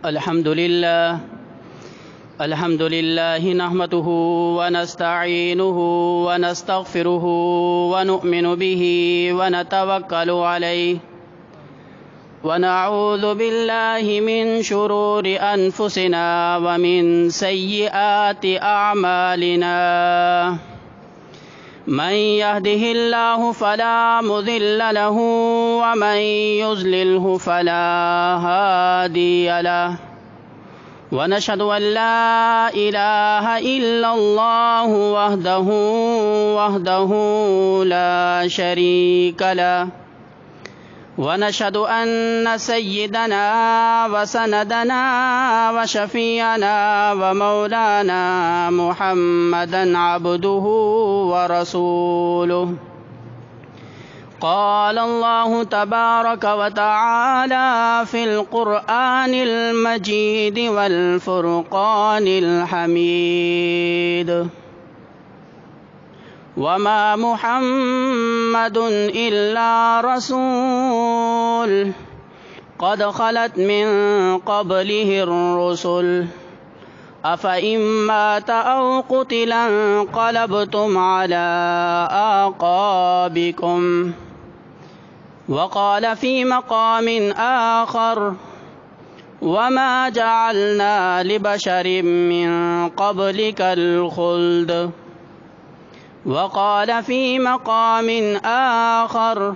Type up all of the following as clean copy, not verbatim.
الحمد لله نحمده ونستعينه ونستغفره ونؤمن به ونتوكل عليه ونعوذ بالله من شرور أنفسنا ومن سيئات أعمالنا من يهده الله فلا مضل له ومن يضلله فلا هادي له ونشهد أن لا إله إلا الله وحده لا شريك له ونشهد أن سيدنا وسندنا وشفيعنا ومولانا محمدا عبده ورسوله قال الله تبارك وتعالى في القرآن المجيد والفرقان الحميد وما محمد إلا رسول قد خلت من قبله الرسل أفإن مات أو قتلا انقلبتم على أعقابكم وقال في مقام آخر وما جعلنا لبشر من قبلك الخلد وقال في مقام آخر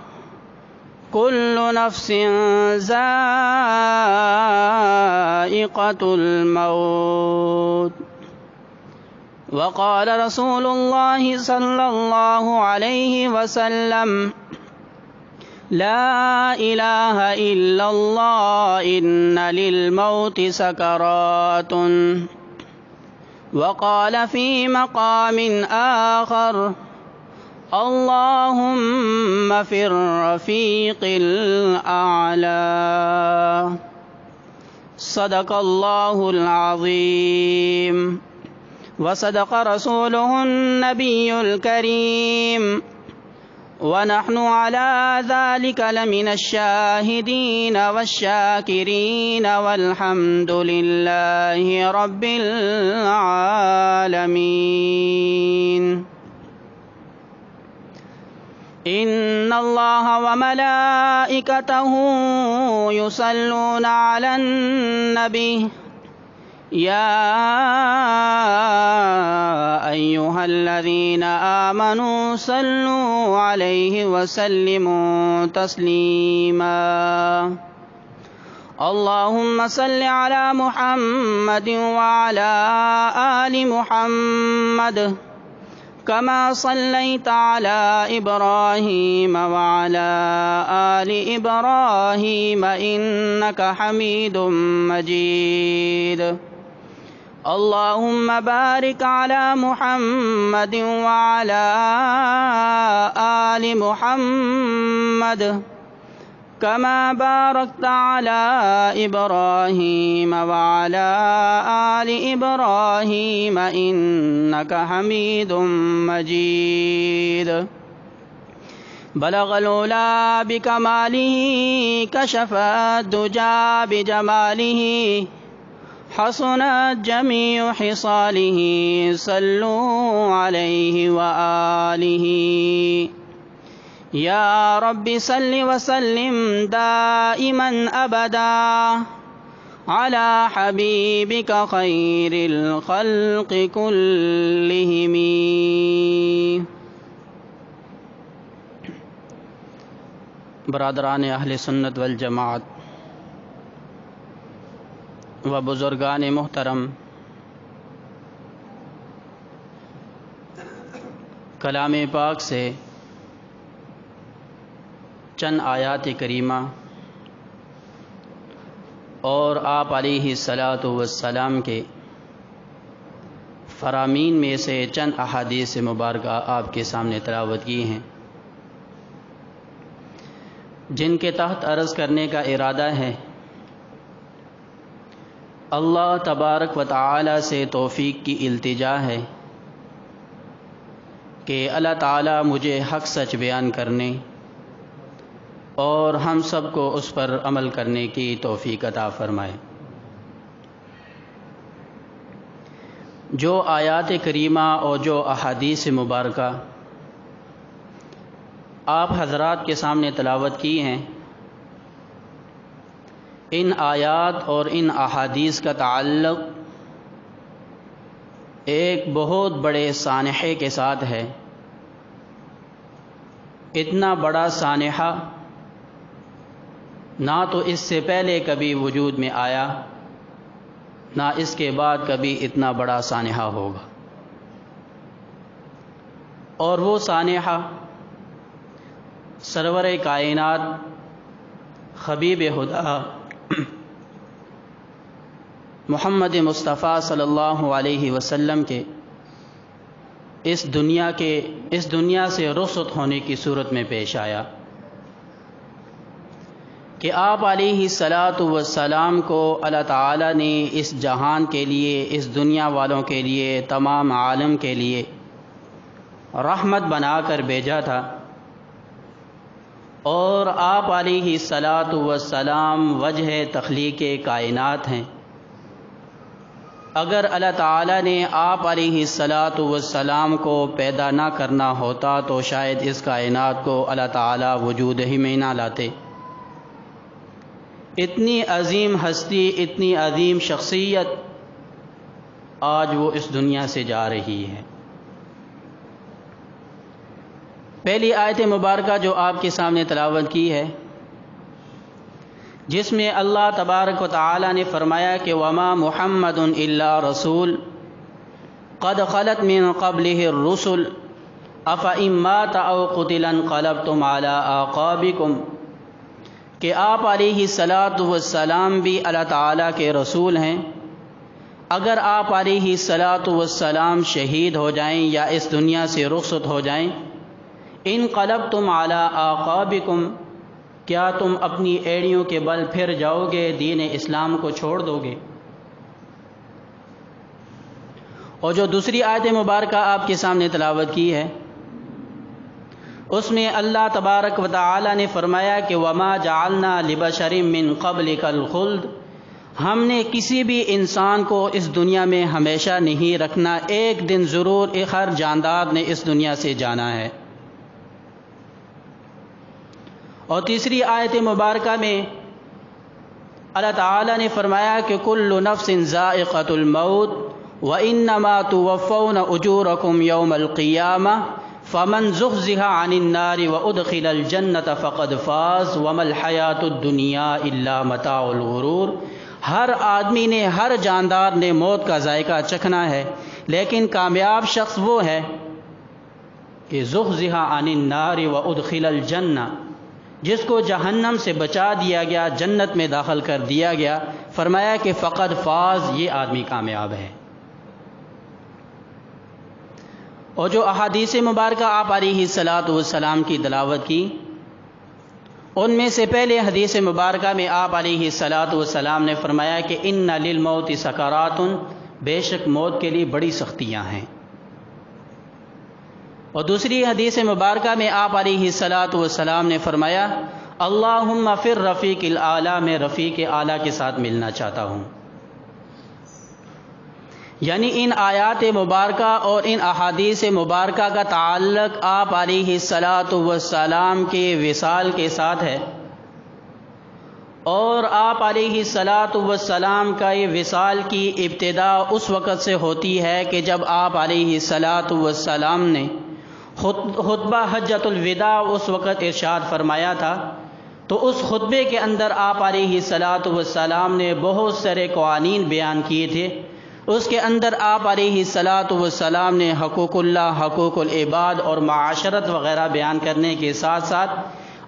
كل نفس ذائقة الموت وقال رسول الله صلى الله عليه وسلم لا إله إلا الله إن للموت سكرات وقال في مقام آخر اللهم في الرفيق الأعلى صدق الله العظيم وصدق رسوله النبي الكريم ونحن على ذلك لمن الشاهدين والشاكرين والحمد لله رب العالمين إن الله وملائكته يصلون على النبي يا أيها الذين آمنوا صلوا عليه وسلموا تسليما اللهم صل على محمد وعلى آل محمد كما صليت على إبراهيم وعلى آل إبراهيم إنك حميد مجيد اللهم بارك على محمد وعلى آل محمد كما باركت على إبراهيم وعلى آل إبراهيم إنك حميد مجيد بلغ العلا بكماله كشف الدجى بجماله حسنت جميع خصاله صلوا عليه وآله يا رب صل وسلم دائما أبدا على حبيبك خير الخلق كلهم برادران اہل سنت والجماعت و بزرگان محترم، کلام پاک سے چند آیات کریمہ اور آپ علیہ الصلاۃ والسلام کے فرامین میں سے چند احادیث مبارکہ آپ کے سامنے تلاوت کی ہیں، جن کے تحت عرض کرنے کا ارادہ ہے اللہ تبارک و تعالی سے توفیق کی التجا ہے کہ اللہ تعالی مجھے حق سچ بیان کرنے اور ہم سب کو اس پر عمل کرنے کی توفیق عطا فرمائے۔ جو آیات کریمہ اور جو احادیث مبارکہ آپ حضرات کے سامنے تلاوت کی ہیں، ان آیات اور ان احادیث کا تعلق ایک بہت بڑے سانحے کے ساتھ ہے۔ اتنا بڑا سانحہ نہ تو اس سے پہلے کبھی وجود میں آیا، نہ اس کے بعد کبھی اتنا بڑا سانحہ ہوگا۔ اور وہ سانحہ سرور کائنات حبیب خدا محمد مصطفیٰ صلی اللہ علیہ وسلم کے اس دنیا سے رخصت ہونے کی صورت میں پیش آیا کہ آپ علیہ الصلاۃ والسلام کو اللہ تعالیٰ نے اس جہان کے لیے، اس دنیا والوں کے لیے، تمام عالم کے لیے رحمت بنا کر بھیجا تھا، اور آپ علیہ الصلاۃ والسلام وجہ تخلیق کائنات ہیں۔ اگر اللہ تعالیٰ نے آپ علیہ الصلاۃ والسلام کو پیدا نہ کرنا ہوتا تو شاید اس کائنات کو اللہ تعالیٰ وجود ہی میں نہ لاتے۔ اتنی عظیم ہستی، اتنی عظیم شخصیت آج وہ اس دنیا سے جا رہی ہے۔ پہلی آیت مبارکہ جو آپ کے سامنے تلاوت کی ہے، جس میں اللہ تبارک و تعالی نے فرمایا کہ وما محمد الا رسول قد خلت من قبلہ الرسل افإن مات او قتل انقلبتم علی اعقابکم، کہ آپ علیہ الصلاۃ والسلام بھی اللہ تعالیٰ کے رسول ہیں۔ اگر آپ علیہ الصلاۃ والسلام شہید ہو جائیں یا اس دنیا سے رخصت ہو جائیں، انقلبتم علی اعقابکم، کیا تم اپنی ایڑیوں کے بل پھر جاؤ گے، دین اسلام کو چھوڑ دو گے؟ اور جو دوسری آیت مبارکہ آپ کے سامنے تلاوت کی ہے، اس میں اللہ تبارک و تعالی نے فرمایا کہ وما جعلنا لبشر من قبلک الخلد، ہم نے کسی بھی انسان کو اس دنیا میں ہمیشہ نہیں رکھنا، ایک دن ضرور ہر جاندار نے اس دنیا سے جانا ہے۔ اور تیسری آیت مبارکہ میں اللہ تعالی نے فرمایا کہ کل نفس ذائقۃ الموت وانما توفون اجورکم یوم القیامہ فمن زحزح عن النار وادخل الجنۃ فقد فاز وما الحیاۃ الدنیا الا متاع الغرور، ہر آدمی نے، ہر جاندار نے موت کا ذائقہ چکھنا ہے، لیکن کامیاب شخص وہ ہے کہ زحزح عن النار وادخل الجنہ، جس کو جہنم سے بچا دیا گیا، جنت میں داخل کر دیا گیا۔ فرمایا کہ فقد فاز، یہ آدمی کامیاب ہے۔ اور جو احادیث مبارکہ آپ علیہ الصلاۃ والسلام کی تلاوت کی، ان میں سے پہلے حدیث مبارکہ میں آپ علیہ الصلاۃ والسلام نے فرمایا کہ ان للموت سکرات، بے شک موت کے لیے بڑی سختیاں ہیں۔ اور دوسری حدیث مبارکہ میں آپ علیہ الصلاۃ والسلام نے فرمایا اللہم فی الرفیق الاعلی، میں رفیق اعلیٰ کے ساتھ ملنا چاہتا ہوں۔ یعنی ان آیات مبارکہ اور ان احادیث مبارکہ کا تعلق آپ علیہ الصلاۃ والسلام کے وصال کے ساتھ ہے، اور آپ علیہ الصلاۃ والسلام کا یہ وصال کی ابتدا اس وقت سے ہوتی ہے کہ جب آپ علیہ الصلاۃ والسلام نے خطبہ حجۃ الوداع اس وقت ارشاد فرمایا تھا، تو اس خطبے کے اندر آپ علیہ الصلاۃ والسلام نے بہت سارے قوانین بیان کیے تھے۔ اس کے اندر آپ علیہ الصلاۃ والسلام نے حقوق اللہ، حقوق العباد اور معاشرت وغیرہ بیان کرنے کے ساتھ ساتھ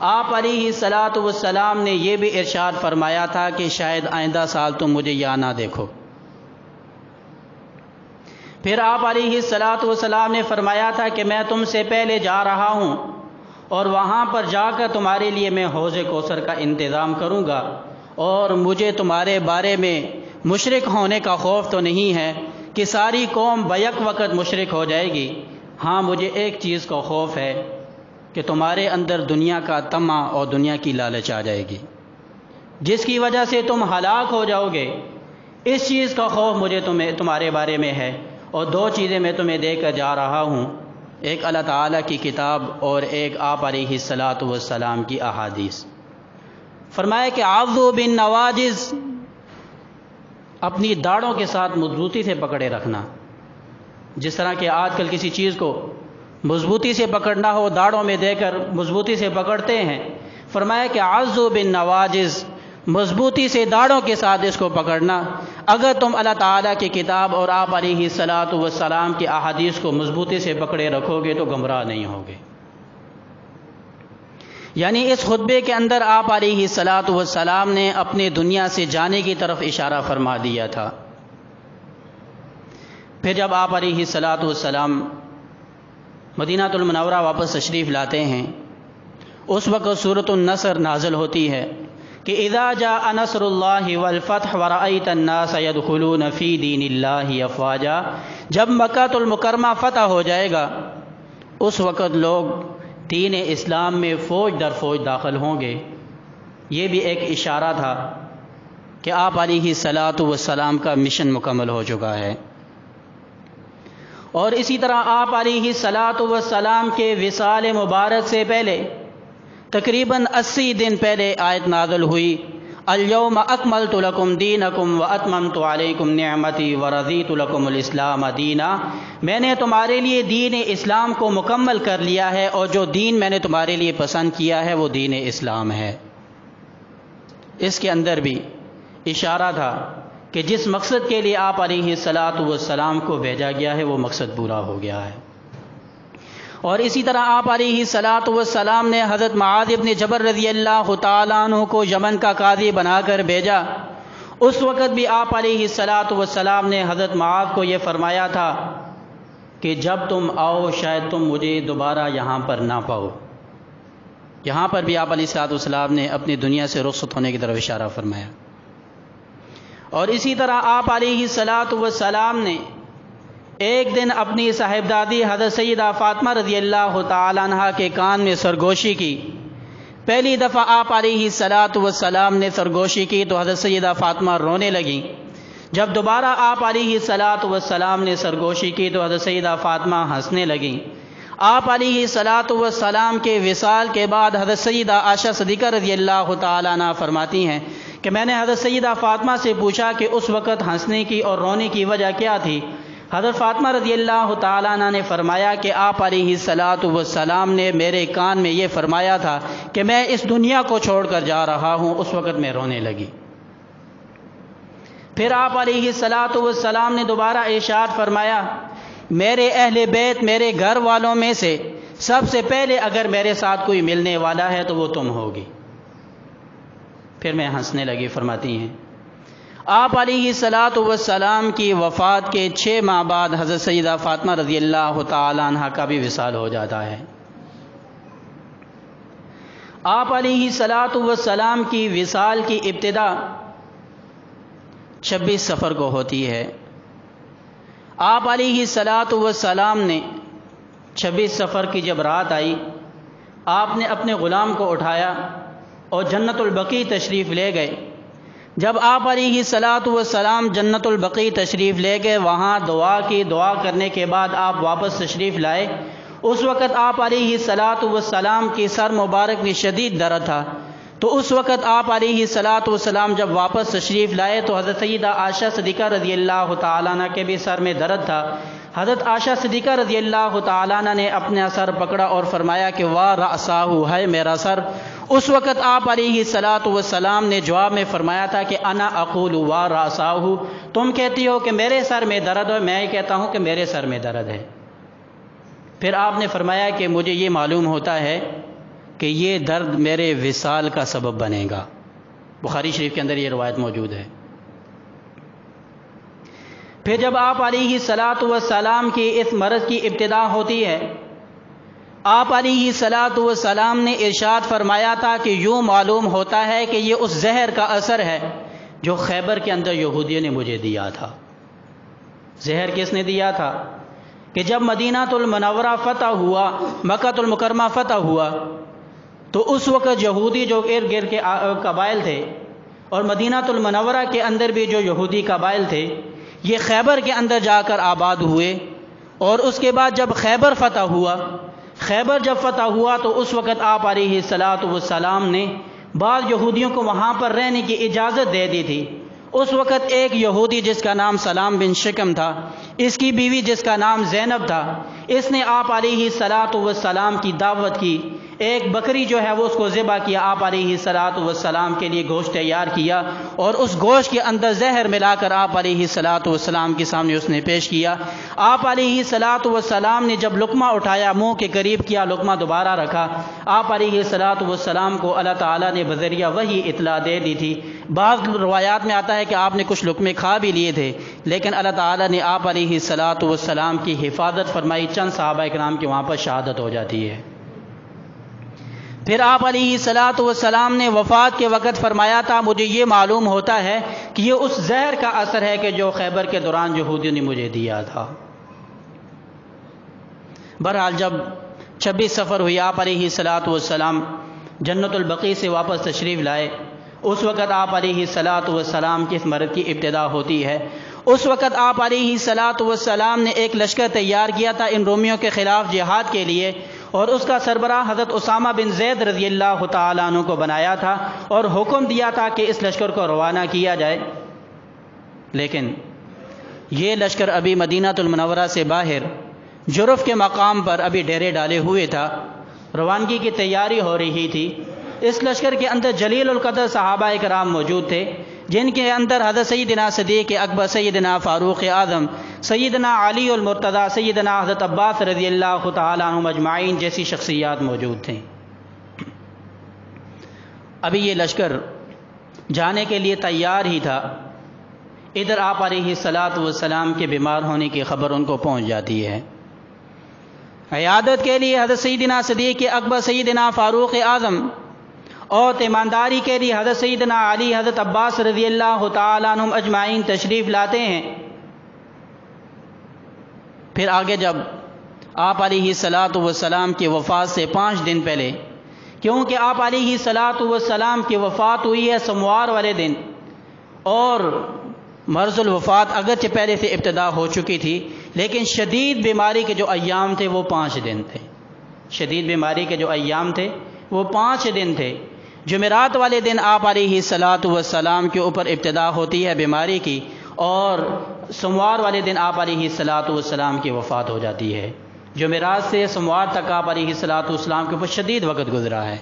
آپ علیہ الصلاۃ والسلام نے یہ بھی ارشاد فرمایا تھا کہ شاید آئندہ سال تم مجھے یا نہ دیکھو۔ پھر آپ علیہ الصلاۃ والسلام نے فرمایا تھا کہ میں تم سے پہلے جا رہا ہوں، اور وہاں پر جا کر تمہارے لیے میں حوض کوثر کا انتظام کروں گا، اور مجھے تمہارے بارے میں مشرک ہونے کا خوف تو نہیں ہے کہ ساری قوم بیک وقت مشرک ہو جائے گی، ہاں مجھے ایک چیز کا خوف ہے کہ تمہارے اندر دنیا کا طمع اور دنیا کی لالچ آ جائے گی، جس کی وجہ سے تم ہلاک ہو جاؤ گے، اس چیز کا خوف مجھے تمہارے بارے میں ہے۔ اور دو چیزیں میں تمہیں دے کر جا رہا ہوں، ایک اللہ تعالیٰ کی کتاب اور ایک آپ علیہ الصلاۃ والسلام کی احادیث۔ فرمایا کہ عضوا بالنواجذ، اپنی داڑھوں کے ساتھ مضبوطی سے پکڑے رکھنا۔ جس طرح کہ آج کل کسی چیز کو مضبوطی سے پکڑنا ہو داڑھوں میں دے کر مضبوطی سے پکڑتے ہیں، فرمایا کہ عضوا بالنواجذ، مضبوطی سے داڑھوں کے ساتھ اس کو پکڑنا۔ اگر تم اللہ تعالیٰ کی کتاب اور آپ علیہ الصلاۃ والسلام کی احادیث کو مضبوطی سے پکڑے رکھو گے تو گمراہ نہیں ہوگے۔ یعنی اس خطبے کے اندر آپ علیہ الصلاۃ والسلام نے اپنے دنیا سے جانے کی طرف اشارہ فرما دیا تھا۔ پھر جب آپ علیہ الصلاۃ والسلام مدینہ المنورہ واپس تشریف لاتے ہیں، اس وقت سورۃ النصر نازل ہوتی ہے کہ اذا جاء نصر اللہ والفتح ورأیت الناس يدخلون فی دین اللہ افواجا، جب مکہ المکرمہ فتح ہو جائے گا اس وقت لوگ دین اسلام میں فوج در فوج داخل ہوں گے۔ یہ بھی ایک اشارہ تھا کہ آپ علیہ الصلاۃ والسلام کا مشن مکمل ہو چکا ہے۔ اور اسی طرح آپ علیہ الصلاۃ والسلام کے وصال مبارک سے پہلے تقریباً 80 دن پہلے آیت نازل ہوئی، الیوم اکملت لکم دینکم واتممت علیکم نعمتی ورضیت لکم الاسلام دینا، میں نے تمہارے لیے دین اسلام کو مکمل کر لیا ہے اور جو دین میں نے تمہارے لیے پسند کیا ہے وہ دین اسلام ہے۔ اس کے اندر بھی اشارہ تھا کہ جس مقصد کے لیے آپ علیہ الصلاۃ والسلام کو بھیجا گیا ہے وہ مقصد پورا ہو گیا ہے۔ اور اسی طرح آپ علیہ الصلاۃ والسلام نے حضرت معاذ بن جبل رضی اللہ تعالیٰ عنہ کو یمن کا قاضی بنا کر بھیجا۔ اس وقت بھی آپ علیہ الصلاۃ والسلام نے حضرت معاذ کو یہ فرمایا تھا کہ جب تم آؤ شاید تم مجھے دوبارہ یہاں پر نہ پاؤ۔ یہاں پر بھی آپ علیہ الصلاۃ والسلام نے اپنی دنیا سے رخصت ہونے کی طرف اشارہ فرمایا۔ اور اسی طرح آپ علیہ الصلاۃ والسلام نے ایک دن اپنی صاحبزادی حضرت سیدہ فاطمہ رضی اللہ تعالیٰ عنہ کے کان میں سرگوشی کی۔ پہلی دفعہ آپ علیہ الصلاۃ والسلام نے سرگوشی کی تو حضرت سیدہ فاطمہ رونے لگیں۔ جب دوبارہ آپ علیہ الصلاۃ والسلام نے سرگوشی کی تو حضرت سیدہ فاطمہ ہنسنے لگیں۔ آپ علیہ الصلاۃ والسلام کے وصال کے بعد حضرت سیدہ عائشہ صدیقہ رضی اللہ تعالیٰ عنہ فرماتی ہیں کہ میں نے حضرت سیدہ فاطمہ سے پوچھا کہ اس وقت ہنسنے کی اور رونے کی وجہ کیا تھی؟ حضرت فاطمہ رضی اللہ تعالیٰ عنہ نے فرمایا کہ آپ علیہ الصلاۃ والسلام نے میرے کان میں یہ فرمایا تھا کہ میں اس دنیا کو چھوڑ کر جا رہا ہوں، اس وقت میں رونے لگی۔ پھر آپ علیہ الصلاۃ والسلام نے دوبارہ ارشاد فرمایا میرے اہل بیت، میرے گھر والوں میں سے سب سے پہلے اگر میرے ساتھ کوئی ملنے والا ہے تو وہ تم ہوگی۔ پھر میں ہنسنے لگی۔ فرماتی ہیں آپ علیہ الصلاۃ والسلام کی وفات کے 6 ماہ بعد حضرت سیدہ فاطمہ رضی اللہ تعالی عنہا کا بھی وصال ہو جاتا ہے۔ آپ علیہ الصلاۃ والسلام کی وصال کی ابتدا 26 صفر کو ہوتی ہے۔ آپ علیہ الصلاۃ والسلام نے 26 صفر کی جب رات آئی، آپ نے اپنے غلام کو اٹھایا اور جنت البقیع تشریف لے گئے۔ جب آپ علیہ الصلاۃ والسلام جنت البقیع تشریف لے گئے، وہاں دعا کی، دعا کرنے کے بعد آپ واپس تشریف لائے۔ اس وقت آپ علیہ الصلاۃ والسلام کی سر مبارک میں شدید درد تھا، تو اس وقت آپ علیہ الصلاۃ والسلام جب واپس تشریف لائے تو حضرت سیدہ عائشہ صدیقہ رضی اللہ تعالیٰ عنہ کے بھی سر میں درد تھا۔ حضرت عائشہ صدیقہ رضی اللہ تعالیٰ عنہ نے اپنا سر پکڑا اور فرمایا کہ واہ رأساہ، ہے میرا سر۔ اس وقت آپ علیہ الصلاۃ والسلام نے جواب میں فرمایا تھا کہ انا اقول واہ رأساہ، تم کہتی ہو کہ میرے سر میں درد ہے، میں کہتا ہوں کہ میرے سر میں درد ہے۔ پھر آپ نے فرمایا کہ مجھے یہ معلوم ہوتا ہے کہ یہ درد میرے وصال کا سبب بنے گا۔ بخاری شریف کے اندر یہ روایت موجود ہے۔ پھر جب آپ علیہ الصلاۃ والسلام کی اس مرض کی ابتدا ہوتی ہے، آپ علیہ الصلاۃ والسلام نے ارشاد فرمایا تھا کہ یوں معلوم ہوتا ہے کہ یہ اس زہر کا اثر ہے جو خیبر کے اندر یہودیوں نے مجھے دیا تھا۔ زہر کس نے دیا تھا؟ کہ جب مدینہ المنورہ فتح ہوا، مکہ المکرمہ فتح ہوا، تو اس وقت یہودی جو ارد گرد کے قبائل تھے اور مدینہ المنورہ کے اندر بھی جو یہودی قبائل تھے، یہ خیبر کے اندر جا کر آباد ہوئے، اور اس کے بعد جب خیبر فتح ہوا، خیبر جب فتح ہوا تو اس وقت آپ علیہ الصلاۃ والسلام نے بعض یہودیوں کو وہاں پر رہنے کی اجازت دے دی تھی۔ اس وقت ایک یہودی جس کا نام سلام بن شکم تھا، اس کی بیوی جس کا نام زینب تھا، اس نے آپ علیہ الصلاۃ والسلام کی دعوت کی، ایک بکری جو ہے وہ اس کو ذبح کیا، آپ علیہ الصلاۃ والسلام کے لیے گوشت تیار کیا، اور اس گوشت کے اندر زہر ملا کر آپ علیہ الصلاۃ والسلام کے سامنے اس نے پیش کیا۔ آپ علیہ الصلاۃ والسلام نے جب لقمہ اٹھایا، منہ کے قریب کیا، لقمہ دوبارہ رکھا، آپ علیہ الصلاۃ والسلام کو اللہ تعالیٰ نے بذریعہ وحی اطلاع دے دی تھی۔ بعض روایات میں آتا ہے کہ آپ نے کچھ لقمے کھا بھی لیے تھے، لیکن اللہ تعالیٰ نے آپ علیہ الصلاۃ والسلام کی حفاظت فرمائی، چند صحابہ کرام کی وہاں پر شہادت ہو جاتی ہے۔ پھر آپ علیہ الصلاۃ والسلام نے وفات کے وقت فرمایا تھا، مجھے یہ معلوم ہوتا ہے کہ یہ اس زہر کا اثر ہے کہ جو خیبر کے دوران یہودیوں نے مجھے دیا تھا۔ بہرحال جب 26 سفر ہوئی، آپ علیہ الصلاۃ والسلام جنت البقیع سے واپس تشریف لائے۔ اس وقت آپ علیہ الصلاۃ والسلام کی اس مرض کی ابتدا ہوتی ہے۔ اس وقت آپ علیہ الصلاۃ والسلام نے ایک لشکر تیار کیا تھا ان رومیوں کے خلاف جہاد کے لیے، اور اس کا سربراہ حضرت اسامہ بن زید رضی اللہ تعالیٰ عنہ کو بنایا تھا، اور حکم دیا تھا کہ اس لشکر کو روانہ کیا جائے۔ لیکن یہ لشکر ابھی مدینہ المنورہ سے باہر جرف کے مقام پر ابھی ڈیرے ڈالے ہوئے تھا، روانگی کی تیاری ہو رہی تھی۔ اس لشکر کے اندر جلیل القدر صحابہ کرام موجود تھے، جن کے اندر حضرت سیدنا صدیق اکبر، سیدنا فاروق اعظم، سیدنا علی المرتضیٰ، سیدنا حضرت عباس رضی اللہ تعالیٰ عنہم اجمعین جیسی شخصیات موجود تھیں۔ ابھی یہ لشکر جانے کے لیے تیار ہی تھا، ادھر آپ علیہ الصلاۃ والسلام کے بیمار ہونے کی خبر ان کو پہنچ جاتی ہے۔ عیادت کے لیے حضرت سیدنا صدیق اکبر، سیدنا فاروق اعظم، اور تیمانداری کے لیے حضرت سیدنا علی، حضرت عباس رضی اللہ تعالیٰ عنہم اجمعین تشریف لاتے ہیں۔ پھر آگے جب آپ علیہ الصلاۃ والسلام کی وفات سے 5 دن پہلے، کیونکہ آپ علیہ الصلاۃ والسلام کی وفات ہوئی ہے سموار والے دن، اور مرض الوفات اگرچہ پہلے سے ابتدا ہو چکی تھی، لیکن شدید بیماری کے جو ایام تھے وہ 5 دن تھے۔ شدید بیماری کے جو ایام تھے وہ 5 دن تھے۔ جمعرات والے دن آپ علیہ الصلاۃ والسلام کے اوپر ابتدا ہوتی ہے بیماری کی، اور سوموار والے دن آپ علیہ الصلاۃ والسلام کی وفات ہو جاتی ہے۔ جمعرات سے سوموار تک آپ علیہ الصلاۃ والسلام کے اوپر شدید وقت گزرا ہے۔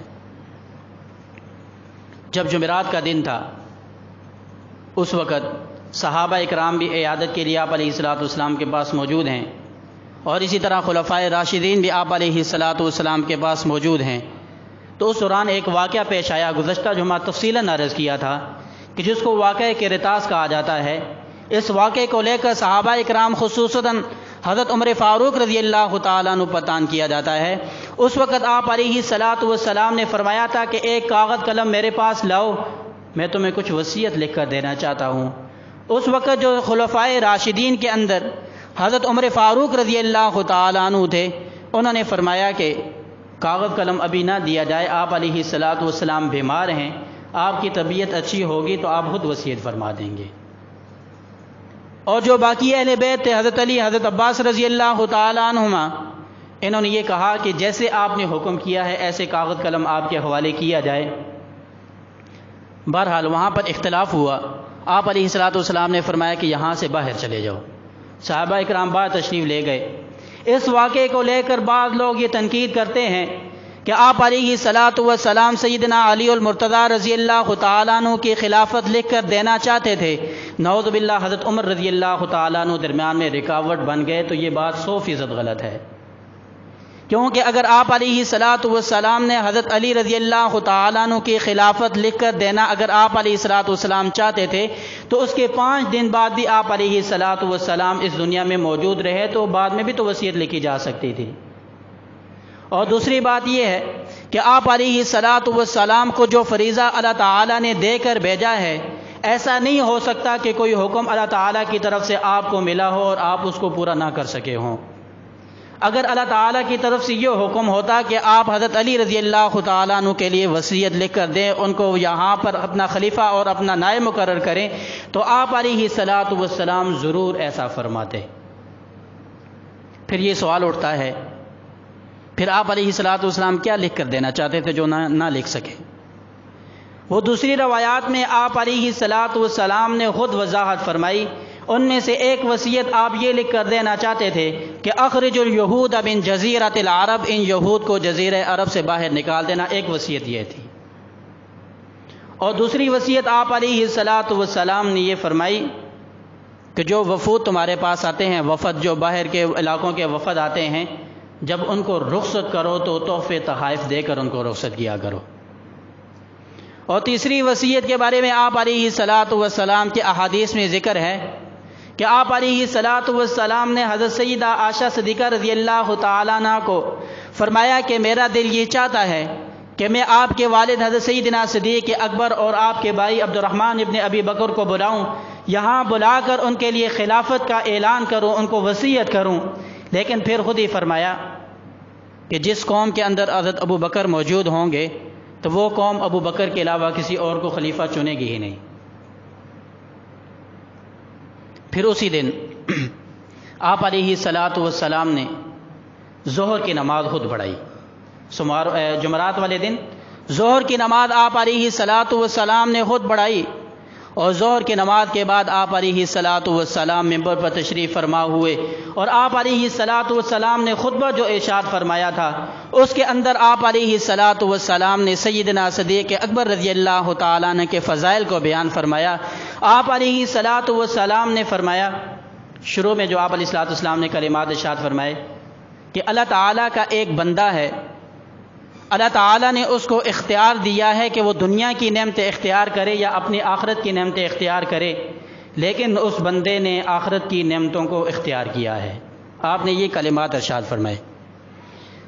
جب جمعرات کا دن تھا، اس وقت صحابہ اکرام بھی عیادت کے لیے آپ علیہ الصلاۃ والسلام کے پاس موجود ہیں، اور اسی طرح خلفائے راشدین بھی آپ علیہ الصلاۃ والسلام کے پاس موجود ہیں۔ تو اس دوران ایک واقعہ پیش آیا، گزشتہ جمعہ تفصیلاً عرض کیا تھا، کہ جس کو واقعہ قرطاس کہا جاتا ہے۔ اس واقعے کو لے کر صحابہ اکرام خصوصاً حضرت عمر فاروق رضی اللہ تعالیٰ عنہ پر طعن کیا جاتا ہے۔ اس وقت آپ علیہ الصلاۃ والسلام نے فرمایا تھا کہ ایک کاغذ قلم میرے پاس لاؤ، میں تمہیں کچھ وصیت لکھ کر دینا چاہتا ہوں۔ اس وقت جو خلفائے راشدین کے اندر حضرت عمر فاروق رضی اللہ تعالیٰ عنہ تھے، انہوں نے فرمایا کہ کاغذ قلم ابھی نہ دیا جائے، آپ علیہ الصلاۃ والسلام بیمار ہیں، آپ کی طبیعت اچھی ہوگی تو آپ خود وصیت فرما دیں گے۔ اور جو باقی اہل بیت تھے، حضرت علی، حضرت عباس رضی اللہ تعالیٰ عنہما، انہوں نے یہ کہا کہ جیسے آپ نے حکم کیا ہے ایسے کاغذ قلم آپ کے حوالے کیا جائے۔ بہرحال وہاں پر اختلاف ہوا۔ آپ علیہ الصلاۃ والسلام نے فرمایا کہ یہاں سے باہر چلے جاؤ۔ صحابہ اکرام باہر تشریف لے گئے۔ اس واقعے کو لے کر بعض لوگ یہ تنقید کرتے ہیں کہ آپ علیہ الصلاۃ والسلام سیدنا علی المرتضیٰ رضی اللہ تعالیٰ عنہ کی خلافت لکھ کر دینا چاہتے تھے، نعوذ باللہ حضرت عمر رضی اللہ تعالیٰ عنہ درمیان میں رکاوٹ بن گئے، تو یہ بات 100% غلط ہے۔ کیونکہ اگر آپ علیہ الصلاۃ والسلام نے حضرت علی رضی اللہ تعالیٰ عنہ کی خلافت لکھ کر دینا اگر آپ علیہ الصلاۃ والسلام چاہتے تھے، تو اس کے 5 دن بعد بھی آپ علیہ الصلاۃ والسلام اس دنیا میں موجود رہے تو بعد میں بھی تو وصیت لکھی جا سکتی تھی۔ اور دوسری بات یہ ہے کہ آپ علیہ الصلاۃ والسلام کو جو فریضہ اللہ تعالیٰ نے دے کر بھیجا ہے، ایسا نہیں ہو سکتا کہ کوئی حکم اللہ تعالیٰ کی طرف سے آپ کو ملا ہو اور آپ اس کو پورا نہ کر سکے ہوں۔ اگر اللہ تعالیٰ کی طرف سے یہ حکم ہوتا کہ آپ حضرت علی رضی اللہ تعالیٰ عنہ کے لیے وصیت لکھ کر دیں، ان کو یہاں پر اپنا خلیفہ اور اپنا نائب مقرر کریں، تو آپ علیہ الصلاۃ والسلام ضرور ایسا فرماتے۔ پھر یہ سوال اٹھتا ہے، پھر آپ علیہ الصلاۃ والسلام کیا لکھ کر دینا چاہتے تھے جو نہ لکھ سکے؟ وہ دوسری روایات میں آپ علیہ الصلاۃ والسلام نے خود وضاحت فرمائی۔ ان میں سے ایک وصیت آپ یہ لکھ کر دینا چاہتے تھے کہ اخرج الیہود من جزیرۃ العرب، ان یہود کو جزیرہ عرب سے باہر نکال دینا، ایک وصیت یہ تھی۔ اور دوسری وصیت آپ علیہ الصلاۃ والسلام نے یہ فرمائی کہ جو وفود تمہارے پاس آتے ہیں، وفد جو باہر کے علاقوں کے وفد آتے ہیں، جب ان کو رخصت کرو تو تحفے تحائف دے کر ان کو رخصت کیا کرو۔ اور تیسری وصیت کے بارے میں آپ علیہ الصلاۃ والسلام کے احادیث میں ذکر ہے کہ آپ علیہ الصلاۃ والسلام نے حضرت سیدہ عائشہ صدیقہ رضی اللہ تعالیٰ عنہ کو فرمایا کہ میرا دل یہ چاہتا ہے کہ میں آپ کے والد حضرت سیدنا صدیق اکبر اور آپ کے بھائی عبد الرحمن ابن ابی بکر کو بلاؤں، یہاں بلا کر ان کے لیے خلافت کا اعلان کروں، ان کو وصیت کروں۔ لیکن پھر خود ہی فرمایا کہ جس قوم کے اندر حضرت ابو بکر موجود ہوں گے تو وہ قوم ابو بکر کے علاوہ کسی اور کو خلیفہ چنے گی ہی نہیں۔ پھر اسی دن آپ علیہ الصلاۃ والسلام نے ظہر کی نماز خود پڑھائی۔ جمعرات والے دن ظہر کی نماز آپ علیہ الصلاۃ والسلام نے خود پڑھائی، اور ظہر کی نماز کے بعد آپ علیہ الصلاۃ والسلام ممبر پر تشریف فرما ہوئے، اور آپ علیہ الصلاۃ والسلام نے خطبہ جو ارشاد فرمایا تھا اس کے اندر آپ علیہ الصلاۃ والسلام نے سیدنا صدیق اکبر رضی اللہ تعالیٰ عنہ کے فضائل کو بیان فرمایا۔ آپ علیہ الصلاۃ والسلام نے فرمایا، شروع میں جو آپ علیہ الصلاۃ والسلام نے کلمات ارشاد فرمائے کہ اللہ تعالیٰ کا ایک بندہ ہے، اللہ تعالیٰ نے اس کو اختیار دیا ہے کہ وہ دنیا کی نعمتیں اختیار کرے یا اپنی آخرت کی نعمتیں اختیار کرے، لیکن اس بندے نے آخرت کی نعمتوں کو اختیار کیا ہے۔ آپ نے یہ کلمات ارشاد فرمائے۔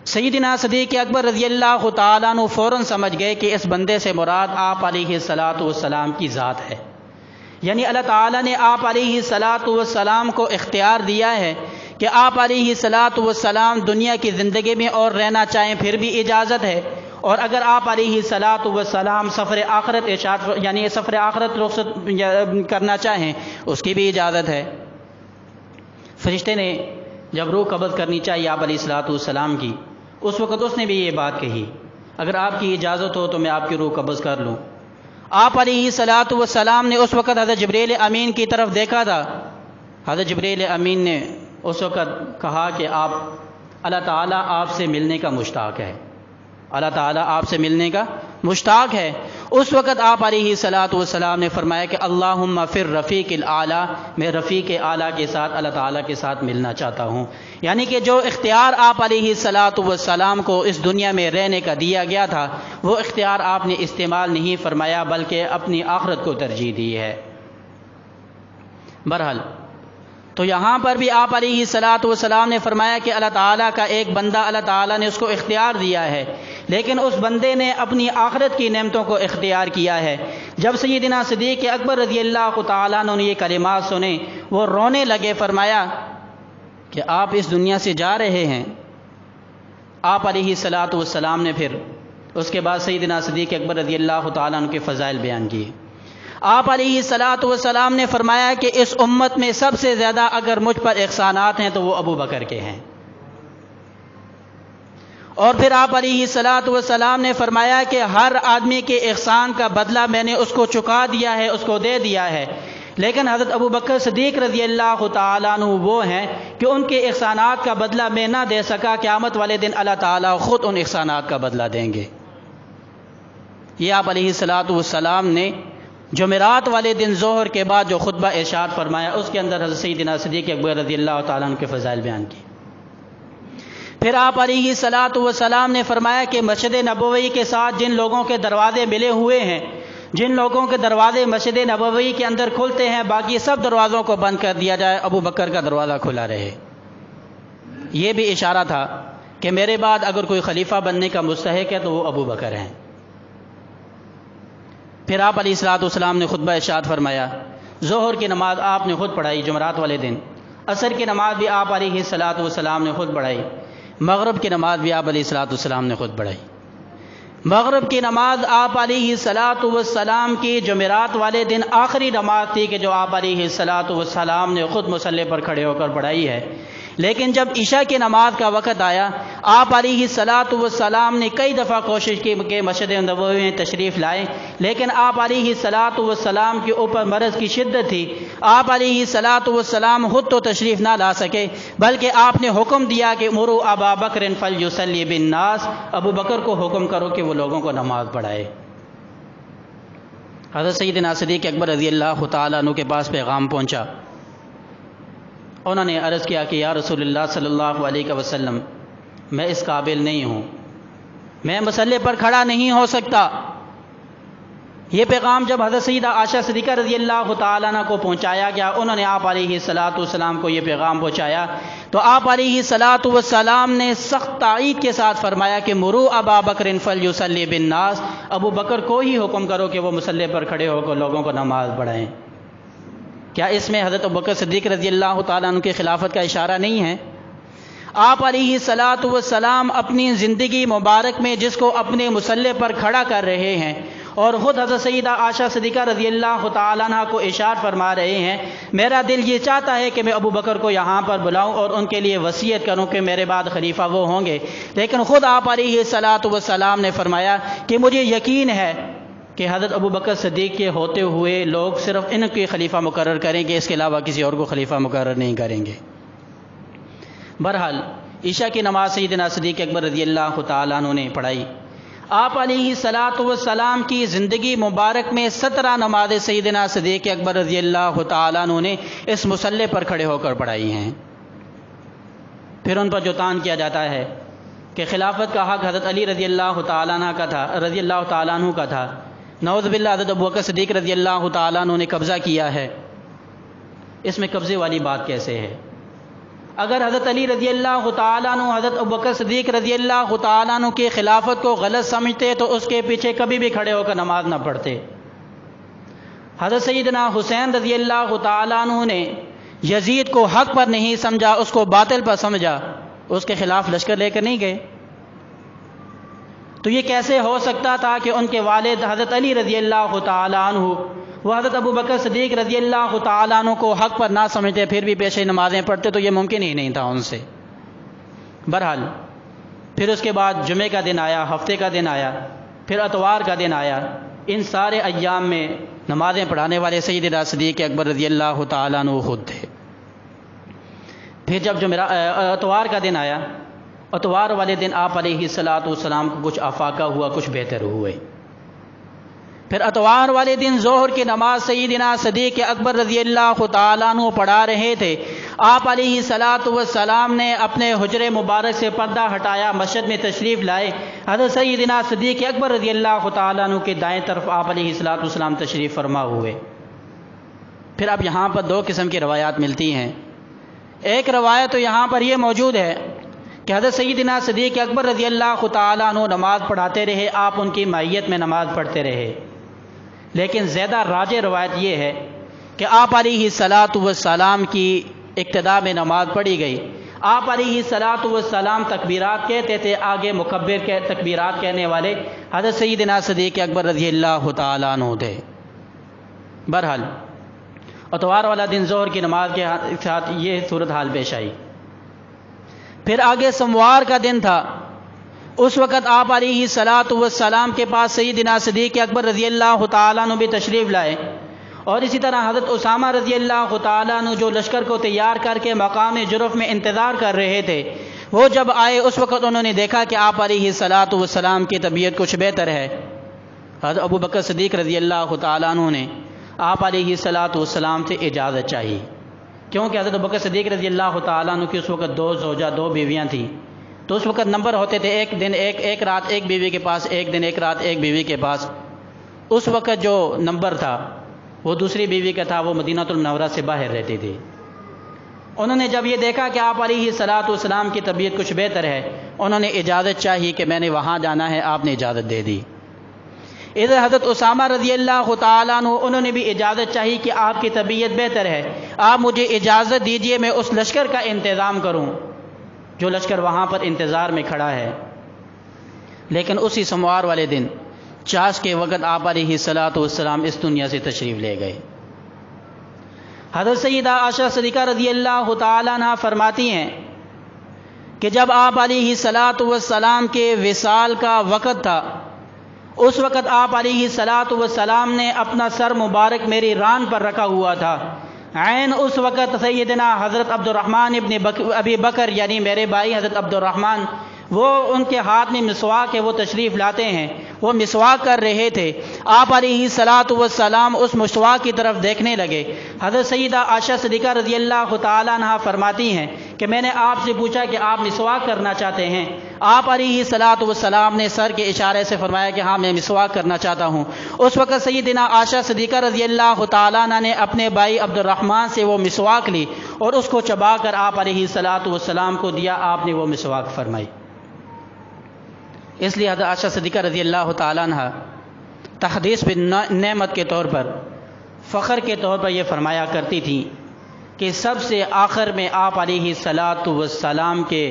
سیدنا صدیق اکبر رضی اللہ تعالیٰ عنہ فوراً سمجھ گئے کہ اس بندے سے مراد آپ علیہ الصلاۃ والسلام کی ذات ہے، یعنی اللہ تعالیٰ نے آپ علیہ الصلاۃ والسلام کو اختیار دیا ہے کہ آپ علیہ الصلاۃ والسلام دنیا کی زندگی میں اور رہنا چاہیں پھر بھی اجازت ہے، اور اگر آپ علیہ الصلاۃ والسلام سفر آخرت یعنی سفر آخرت رخصت کرنا چاہیں اس کی بھی اجازت ہے۔ فرشتے نے جب روح قبض کرنی چاہیے آپ علیہ الصلاۃ والسلام کی، اس وقت اس نے بھی یہ بات کہی، اگر آپ کی اجازت ہو تو میں آپ کی روح قبض کر لوں۔ آپ علیہ الصلاۃ والسلام نے اس وقت حضرت جبریل امین کی طرف دیکھا تھا۔ حضرت جبریل امین نے اس وقت کہا کہ اللہ تعالیٰ آپ سے ملنے کا مشتاق ہے، اللہ تعالیٰ آپ سے ملنے کا مشتاق ہے۔ اس وقت آپ علیہ الصلاۃ والسلام نے فرمایا کہ اللہم فی الرفیق الاعلیٰ، میں رفیق اعلیٰ کے ساتھ اللہ تعالیٰ کے ساتھ ملنا چاہتا ہوں۔ یعنی کہ جو اختیار آپ علیہ الصلاۃ والسلام کو اس دنیا میں رہنے کا دیا گیا تھا، وہ اختیار آپ نے استعمال نہیں فرمایا بلکہ اپنی آخرت کو ترجیح دی ہے۔ بہرحال تو یہاں پر بھی آپ علیہ الصلاۃ والسلام نے فرمایا کہ اللہ تعالیٰ کا ایک بندہ، اللہ تعالیٰ نے اس کو اختیار دیا ہے، لیکن اس بندے نے اپنی آخرت کی نعمتوں کو اختیار کیا ہے۔ جب سیدنا صدیق اکبر رضی اللہ تعالیٰ عنہ نے یہ کلمات سنے وہ رونے لگے، فرمایا کہ آپ اس دنیا سے جا رہے ہیں۔ آپ علیہ الصلاۃ والسلام نے پھر اس کے بعد سیدنا صدیق اکبر رضی اللہ تعالیٰ عنہ کے فضائل بیان کیے۔ آپ علیہ الصلاۃ والسلام نے فرمایا کہ اس امت میں سب سے زیادہ اگر مجھ پر احسانات ہیں تو وہ ابو بکر کے ہیں۔ اور پھر آپ علیہ الصلاۃ والسلام نے فرمایا کہ ہر آدمی کے احسان کا بدلہ میں نے اس کو چکا دیا ہے، اس کو دے دیا ہے، لیکن حضرت ابو بکر صدیق رضی اللہ تعالیٰ عنہ وہ ہیں کہ ان کے احسانات کا بدلہ میں نہ دے سکا، قیامت والے دن اللہ تعالیٰ خود ان احسانات کا بدلہ دیں گے۔ یہ آپ علیہ الصلاۃ والسلام نے جمعرات والے دن ظہر کے بعد جو خطبہ ارشاد فرمایا اس کے اندر حضرت سیدنا صدیق اکبر رضی اللہ تعالیٰ عنہ کے فضائل بیان کی۔ پھر آپ علیہ الصلاۃ والسلام نے فرمایا کہ مسجد نبوی کے ساتھ جن لوگوں کے دروازے ملے ہوئے ہیں، جن لوگوں کے دروازے مسجد نبوی کے اندر کھلتے ہیں، باقی سب دروازوں کو بند کر دیا جائے، ابو بکر کا دروازہ کھلا رہے۔ یہ بھی اشارہ تھا کہ میرے بعد اگر کوئی خلیفہ بننے کا مستحق ہے تو وہ ابو بکر ہیں۔ پھر آپ علیہ الصلاۃ والسلام نے خطبہ ارشاد فرمایا۔ ظہر کی نماز آپ نے خود پڑھائی جمعرات والے دن، عصر کی نماز بھی آپ علیہ الصلاۃ والسلام نے خود پڑھائی، مغرب کی نماز بھی آپ علیہ الصلوۃ والسلام نے خود پڑھائی۔ مغرب کی نماز آپ علیہ الصلوۃ والسلام کی جمعرات والے دن آخری نماز تھی کہ جو آپ علیہ الصلوۃ والسلام نے خود مصلی پر کھڑے ہو کر پڑھائی ہے۔ لیکن جب عشاء کی نماز کا وقت آیا، آپ علیہ الصلوۃ والسلام نے کئی دفعہ کوشش کی کہ مسجد نبوی میں تشریف لائیں، لیکن آپ علیہ الصلوۃ والسلام کے اوپر مرض کی شدت تھی۔ آپ علیہ الصلوۃ والسلام خود تو تشریف نہ لا سکے، بلکہ آپ نے حکم دیا کہ مروا ابا بکر فلیصلی بالناس، ابو بکر کو حکم کرو کہ وہ لوگوں کو نماز پڑھائے۔ حضرت سیدنا صدیق اکبر رضی اللہ تعالیٰ عنہ کے پاس پیغام پہنچا۔ انہوں نے عرض کیا کہ یا رسول اللہ صلی اللہ علیہ وسلم، میں اس قابل نہیں ہوں، میں مصلی پر کھڑا نہیں ہو سکتا۔ یہ پیغام جب حضرت سیدہ عائشہ صدیقہ رضی اللہ تعالیٰ عنہ کو پہنچایا گیا، انہوں نے آپ علیہ الصلوۃ والسلام کو یہ پیغام پہنچایا، تو آپ علیہ الصلوۃ والسلام نے سخت تائید کے ساتھ فرمایا کہ مروا ابا بکر فلیصلی بالناس، ابو بکر کو ہی حکم کرو کہ وہ مصلی پر کھڑے ہو کر لوگوں کو نماز پڑھائیں۔ کیا اس میں حضرت ابوبکر صدیق رضی اللہ تعالیٰ عنہ کی خلافت کا اشارہ نہیں ہے؟ آپ علیہ الصلوۃ والسلام اپنی زندگی مبارک میں جس کو اپنے مصلی پر کھڑا کر رہے ہیں، اور خود حضرت سیدہ عائشہ صدیقہ رضی اللہ تعالیٰ عنہ کو ارشاد فرما رہے ہیں، میرا دل یہ چاہتا ہے کہ میں ابو بکر کو یہاں پر بلاؤں اور ان کے لیے وصیت کروں کہ میرے بعد خلیفہ وہ ہوں گے، لیکن خود آپ علیہ الصلوۃ والسلام نے فرمایا کہ مجھے یقین ہے کہ حضرت ابو بکر صدیق کے ہوتے ہوئے لوگ صرف ان کے خلیفہ مقرر کریں گے، اس کے علاوہ کسی اور کو خلیفہ مقرر نہیں کریں گے۔ بہرحال عشاء کی نماز سیدنا صدیق اکبر رضی اللہ تعالیٰ عنہ نے پڑھائی۔ آپ علیہ الصلوۃ والسلام کی زندگی مبارک میں 17 نمازیں سیدنا صدیق اکبر رضی اللہ تعالیٰ عنہ نے اس مصلی پر کھڑے ہو کر پڑھائی ہیں۔ پھر ان پر جو طعن کیا جاتا ہے کہ خلافت کا حق حضرت علی رضی اللہ تعالیٰ عنہ کا تھا، نعوذ باللہ حضرت ابوبکر صدیق رضی اللہ تعالیٰ عنہ نے قبضہ کیا ہے، اس میں قبضے والی بات کیسے ہے؟ اگر حضرت علی رضی اللہ تعالیٰ عنہ حضرت ابوبکر صدیق رضی اللہ تعالیٰ عنہ کی خلافت کو غلط سمجھتے تو اس کے پیچھے کبھی بھی کھڑے ہو کر نماز نہ پڑھتے۔ حضرت سیدنا حسین رضی اللہ تعالیٰ عنہ نے یزید کو حق پر نہیں سمجھا، اس کو باطل پر سمجھا، اس کے خلاف لشکر لے کر نہیں گئے۔ تو یہ کیسے ہو سکتا تھا کہ ان کے والد حضرت علی رضی اللہ تعالیٰ عنہ وہ حضرت ابوبکر صدیق رضی اللہ تعالیٰ عنہ کو حق پر نہ سمجھتے پھر بھی پیشے نمازیں پڑھتے؟ تو یہ ممکن ہی نہیں تھا ان سے۔ بہرحال پھر اس کے بعد جمعے کا دن آیا، ہفتے کا دن آیا، پھر اتوار کا دن آیا۔ ان سارے ایام میں نمازیں پڑھانے والے سیدنا صدیق اکبر رضی اللہ تعالیٰ عنہ خود تھے۔ پھر جب اتوار کا دن آیا، اتوار والے دن آپ علیہ الصلوۃ والسلام کو کچھ افاقہ ہوا، کچھ بہتر ہوئے۔ پھر اتوار والے دن ظہر کی نماز سیدنا صدیق اکبر رضی اللہ تعالیٰ عنہ پڑھا رہے تھے۔ آپ علیہ الصلوۃ والسلام نے اپنے حجرے مبارک سے پردہ ہٹایا، مسجد میں تشریف لائے۔ حضرت سیدنا صدیق اکبر رضی اللہ تعالیٰ عنہ کے دائیں طرف آپ علیہ الصلوۃ والسلام تشریف فرما ہوئے۔ پھر اب یہاں پر دو قسم کی روایات ملتی ہیں۔ ایک روایت تو یہاں پر یہ موجود ہے کہ حضرت سیدنا صدیق اکبر رضی اللہ تعالیٰ عنہ نماز پڑھاتے رہے، آپ ان کی معیت میں نماز پڑھتے رہے، لیکن زیادہ راجح روایت یہ ہے کہ آپ علیہ الصلوۃ والسلام کی ابتدا میں نماز پڑھی گئی، آپ علیہ الصلوۃ والسلام تکبیرات کہتے تھے، آگے مکبر کے تکبیرات کہنے والے حضرت سیدنا صدیق اکبر رضی اللہ تعالیٰ عنہ تھے۔ بہرحال اتوار والا دن ظہر کی نماز کے ساتھ یہ صورتحال پیش آئی۔ پھر آگے سوموار کا دن تھا، اس وقت آپ علیہ الصلوۃ والسلام کے پاس سیدنا صدیق اکبر رضی اللہ تعالیٰ عنہ بھی تشریف لائے، اور اسی طرح حضرت اسامہ رضی اللہ تعالیٰ عنہ جو لشکر کو تیار کر کے مقام جرف میں انتظار کر رہے تھے، وہ جب آئے اس وقت انہوں نے دیکھا کہ آپ علیہ الصلوۃ والسلام کی طبیعت کچھ بہتر ہے۔ حضرت ابوبکر صدیق رضی اللہ تعالیٰ عنہ نے آپ علیہ الصلوۃ والسلام سے اجازت چاہی، کیونکہ حضرت ابوبکر صدیق رضی اللہ تعالیٰ عنہ کی اس وقت دو زوجہ، دو بیویاں تھیں، تو اس وقت نمبر ہوتے تھے ایک دن ایک رات ایک بیوی کے پاس، ایک دن ایک رات ایک بیوی کے پاس۔ اس وقت جو نمبر تھا وہ دوسری بیوی کا تھا، وہ مدینہ المنورہ سے باہر رہتی تھی۔ انہوں نے جب یہ دیکھا کہ آپ علیہ الصلوۃ والسلام کی طبیعت کچھ بہتر ہے، انہوں نے اجازت چاہی کہ میں نے وہاں جانا ہے، آپ نے اجازت دے دی۔ ادھر حضرت اسامہ رضی اللہ تعالیٰ عنہ انہوں نے بھی اجازت چاہی کہ آپ کی طبیعت بہتر ہے، آپ مجھے اجازت دیجئے میں اس لشکر کا انتظام کروں، جو لشکر وہاں پر انتظار میں کھڑا ہے۔ لیکن اسی سموار والے دن چاش کے وقت آپ علیہ الصلاۃ والسلام اس دنیا سے تشریف لے گئے۔ حضرت سیدہ عائشہ صدیقہ رضی اللہ تعالیٰ عنہ فرماتی ہیں کہ جب آپ علیہ الصلاۃ والسلام کے وصال کا وقت تھا، اس وقت آپ علیہ الصلاۃ والسلام نے اپنا سر مبارک میری ران پر رکھا ہوا تھا۔ عین اس وقت سیدنا حضرت عبد الرحمن ابن ابی بکر یعنی میرے بھائی حضرت عبد الرحمن، وہ ان کے ہاتھ میں مسواک ہے، وہ تشریف لاتے ہیں، وہ مسواک کر رہے تھے۔ آپ علیہ الصلاۃ والسلام اس مسواک کی طرف دیکھنے لگے۔ حضرت سیدہ عائشہ صدیقہ رضی اللہ تعالیٰ عنہ فرماتی ہیں کہ میں نے آپ سے پوچھا کہ آپ مسواک کرنا چاہتے ہیں؟ آپ علیہ الصلاۃ والسلام نے سر کے اشارے سے فرمایا کہ ہاں میں مسواک کرنا چاہتا ہوں۔ اس وقت سیدنا عائشہ صدیقہ رضی اللہ تعالیٰ عنہ نے اپنے بھائی عبد الرحمن سے وہ مسواک لی اور اس کو چبا کر آپ علیہ الصلاۃ والسلام کو دیا۔ آپ نے وہ مسواک فرمائی۔ اس لیے حضرت عائشہ صدیقہ رضی اللہ تعالیٰ عنہ تحدیث بالنعمت کے طور پر، فخر کے طور پر یہ فرمایا کرتی تھی کہ سب سے آخر میں آپ علیہ الصلاۃ والسلام کے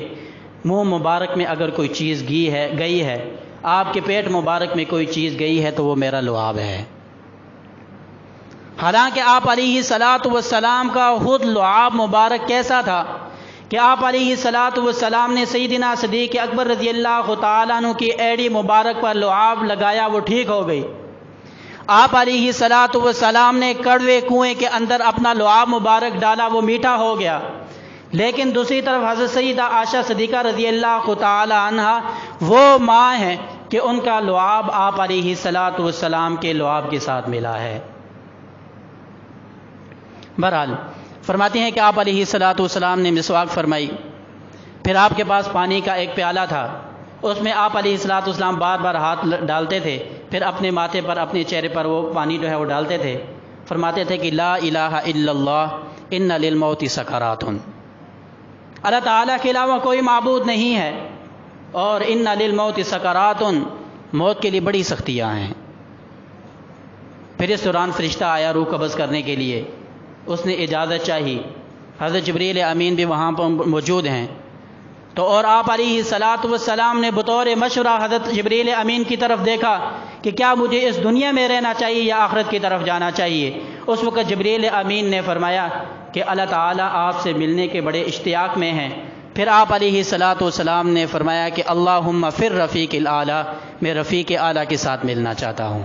منہ مبارک میں اگر کوئی چیز گئی ہے، آپ کے پیٹ مبارک میں کوئی چیز گئی ہے تو وہ میرا لعاب ہے۔ حالانکہ آپ علیہ الصلاۃ والسلام کا خود لعاب مبارک کیسا تھا کہ آپ علیہ الصلاۃ والسلام نے سیدنا صدیق اکبر رضی اللہ تعالیٰ عنہ کی ایڑی مبارک پر لعاب لگایا، وہ ٹھیک ہو گئی۔ آپ علیہ الصلاۃ والسلام نے کڑوے کنویں کے اندر اپنا لعاب مبارک ڈالا، وہ میٹھا ہو گیا۔ لیکن دوسری طرف حضرت سیدہ عائشہ صدیقہ رضی اللہ تعالیٰ عنہ وہ ماں ہیں کہ ان کا لعاب آپ علیہ الصلاۃ والسلام کے لعاب کے ساتھ ملا ہے۔ بہرحال فرماتے ہیں کہ آپ علیہ الصلاۃ والسلام نے مسواک فرمائی، پھر آپ کے پاس پانی کا ایک پیالہ تھا، اس میں آپ علیہ الصلاۃ والسلام بار بار ہاتھ ڈالتے تھے، پھر اپنے ماتھے پر اپنے چہرے پر وہ پانی جو ہے وہ ڈالتے تھے، فرماتے تھے کہ لا الہ الا اللہ ان للموت سکرات، اللہ تعالیٰ کے علاوہ کوئی معبود نہیں ہے، اور ان للموت سکرات، موت کے لیے بڑی سختیاں ہیں۔ پھر اس دوران فرشتہ آیا روح قبض کرنے کے لیے، اس نے اجازت چاہی، حضرت جبریل امین بھی وہاں پر موجود ہیں، تو اور آپ علیہ الصلاۃ والسلام نے بطور مشورہ حضرت جبریل امین کی طرف دیکھا کہ کیا مجھے اس دنیا میں رہنا چاہیے یا آخرت کی طرف جانا چاہیے۔ اس وقت جبریل امین نے فرمایا کہ اللہ تعالیٰ آپ سے ملنے کے بڑے اشتیاق میں ہیں۔ پھر آپ علیہ الصلاۃ والسلام نے فرمایا کہ اللہم فر رفیق الاعلیٰ، میں رفیق اعلیٰ کے ساتھ ملنا چاہتا ہوں۔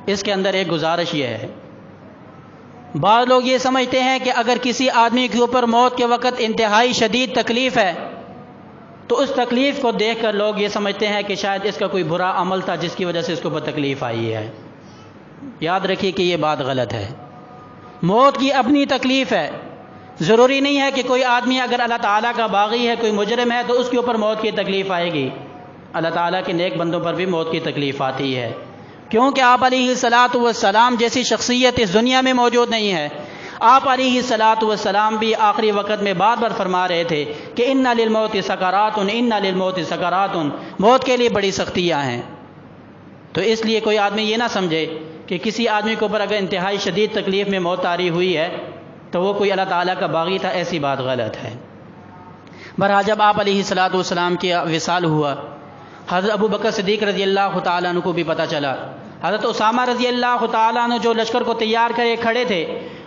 اس کے اندر ایک گزارش یہ ہے، بعض لوگ یہ سمجھتے ہیں کہ اگر کسی آدمی کے اوپر موت کے وقت انتہائی شدید تکلیف ہے تو اس تکلیف کو دیکھ کر لوگ یہ سمجھتے ہیں کہ شاید اس کا کوئی برا عمل تھا جس کی وجہ سے اس کے اوپر تکلیف آئی ہے۔ یاد رکھیے کہ یہ بات غلط ہے۔ موت کی اپنی تکلیف ہے، ضروری نہیں ہے کہ کوئی آدمی اگر اللہ تعالیٰ کا باغی ہے، کوئی مجرم ہے تو اس کے اوپر موت کی تکلیف آئے گی۔ اللہ تعالیٰ کے نیک بندوں پر بھی موت کی تکلیف آتی ہے، کیونکہ آپ علیہ الصلاۃ والسلام جیسی شخصیت اس دنیا میں موجود نہیں ہے۔ آپ علیہ الصلاۃ والسلام بھی آخری وقت میں بار بار فرما رہے تھے کہ ان للموت سکرات، ان للموت سکرات، موت کے لیے بڑی سختیاں ہیں۔ تو اس لیے کوئی آدمی یہ نہ سمجھے کہ کسی آدمی کے اوپر اگر انتہائی شدید تکلیف میں موت طاری ہوئی ہے تو وہ کوئی اللہ تعالیٰ کا باغی تھا، ایسی بات غلط ہے۔ بہرحال جب آپ علیہ الصلاۃ والسلام کی وصال ہوا، حضرت ابو بکر صدیق رضی اللہ تعالیٰ عنہ کو بھی پتہ چلا، حضرت اسامہ رضی اللہ تعالیٰ عنہ جو لشکر کو تیار کرے کھڑے تھے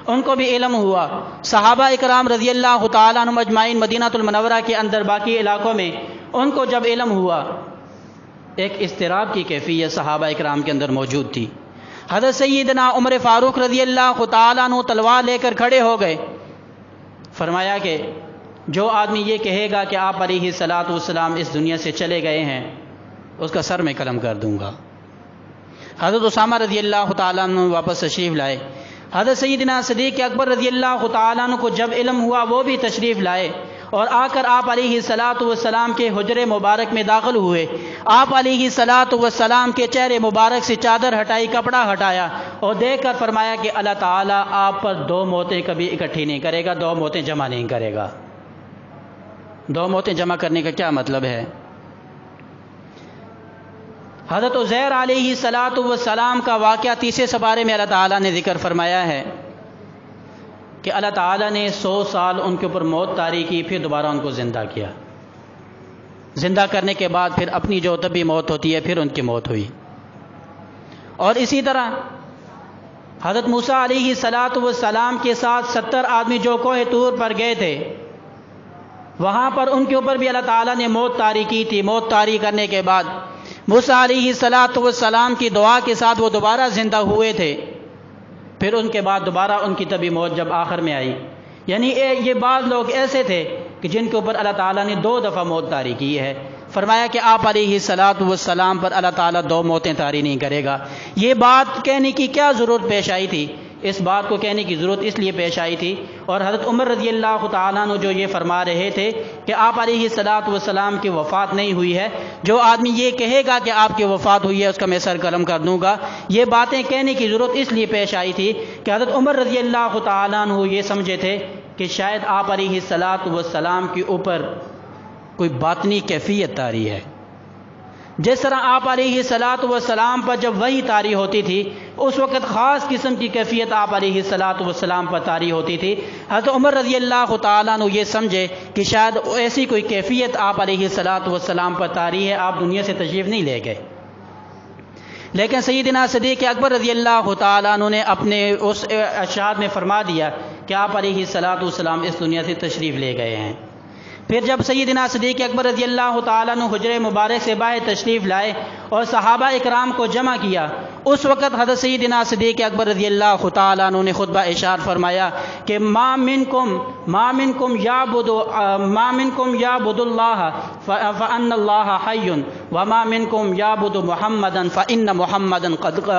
ان کو بھی علم ہوا، صحابہ اکرام رضی اللہ تعالیٰ عنہ اجمعین مدینہ المنورہ کے اندر باقی علاقوں میں ان کو جب علم ہوا، ایک اضطراب کی کیفیت صحابہ اکرام کے اندر موجود تھی۔ حضرت سیدنا عمر فاروق رضی اللہ تعالیٰ عنہ تلوار لے کر کھڑے ہو گئے، فرمایا کہ جو آدمی یہ کہے گا کہ آپ علیہ الصلاۃ والسلام اس دنیا سے چلے گئے ہیں اس کا سر میں قلم کر دوں گا۔ حضرت اسامہ رضی اللہ تعالیٰ عنہ واپس تشریف لائے۔ حضرت سیدنا صدیق اکبر رضی اللہ تعالیٰ عنہ کو جب علم ہوا وہ بھی تشریف لائے اور آ کر آپ علیہ الصلاۃ والسلام کے حجرے مبارک میں داخل ہوئے۔ آپ علیہ الصلاۃ والسلام کے چہرے مبارک سے چادر ہٹائی، کپڑا ہٹایا اور دیکھ کر فرمایا کہ اللہ تعالیٰ آپ پر دو موتیں کبھی اکٹھی نہیں کرے گا، دو موتیں جمع نہیں کرے گا۔ دو موتیں جمع کرنے کا کیا مطلب ہے؟ حضرت عزیر علیہ الصلاۃ والسلام کا واقعہ 30 سپارے میں اللہ تعالیٰ نے ذکر فرمایا ہے کہ اللہ تعالیٰ نے 100 سال ان کے اوپر موت طاری کی، پھر دوبارہ ان کو زندہ کیا، زندہ کرنے کے بعد پھر اپنی جو طبی موت ہوتی ہے پھر ان کی موت ہوئی۔ اور اسی طرح حضرت موسیٰ علیہ السلام کے ساتھ 70 آدمی جو کوہ طور پر گئے تھے، وہاں پر ان کے اوپر بھی اللہ تعالیٰ نے موت طاری کی تھی۔ موت طاری کرنے کے بعد موسیٰ علیہ السلام کی دعا کے ساتھ وہ دوبارہ زندہ ہوئے تھے، پھر ان کے بعد دوبارہ ان کی طبی موت جب آخر میں آئی۔ یعنی یہ بعض لوگ ایسے تھے کہ جن کے اوپر اللہ تعالیٰ نے 2 دفعہ موت طاری کی ہے۔ فرمایا کہ آپ علیہ السلام پر اللہ تعالیٰ 2 موتیں طاری نہیں کرے گا۔ یہ بات کہنے کی کیا ضرورت پیش آئی تھی؟ اس بات کو کہنے کی ضرورت اس لیے پیش آئی تھی، اور حضرت عمر رضی اللہ تعالیٰ عنہ جو یہ فرما رہے تھے کہ آپ علیہ السلام کی وفات نہیں ہوئی ہے، جو آدمی یہ کہے گا کہ آپ کی وفات ہوئی ہے اس کا میں سر قلم کر دوں گا، یہ باتیں کہنے کی ضرورت اس لیے پیش آئی تھی کہ حضرت عمر رضی اللہ تعالیٰ عنہ یہ سمجھے تھے کہ شاید آپ علیہ السلام کے اوپر کوئی باطنی کیفیت طاری ہے۔ جس طرح آپ علیہ السلام پر جب وحی طاری ہوتی تھی اس وقت خاص قسم کی کیفیت آپ علیہ السلام پر طاری ہوتی تھی، حضرت عمر رضی اللہ تعالیٰ عنہ یہ سمجھے کہ شاید ایسی کوئی کیفیت آپ علیہ السلام پر طاری ہے، آپ دنیا سے تشریف نہیں لے گئے۔ لیکن سیدنا صدیق اکبر رضی اللہ تعالیٰ عنہ نے اپنے اس ارشاد میں فرما دیا کہ آپ علیہ السلام اس دنیا سے تشریف لے گئے ہیں۔ پھر جب سیدنا صدیق اکبر رضی اللہ تعالیٰ عنہ حجرہ مبارک سے باہر تشریف لائے اور صحابہ اکرام کو جمع کیا، اس وقت حضرت سیدنا صدیق اکبر رضی اللہ تعالیٰ عنہ نے خطبہ ارشاد فرمایا کہ ما منکم یعبد اللہ فان اللہ حی وما منکم یعبد محمدا فان محمدا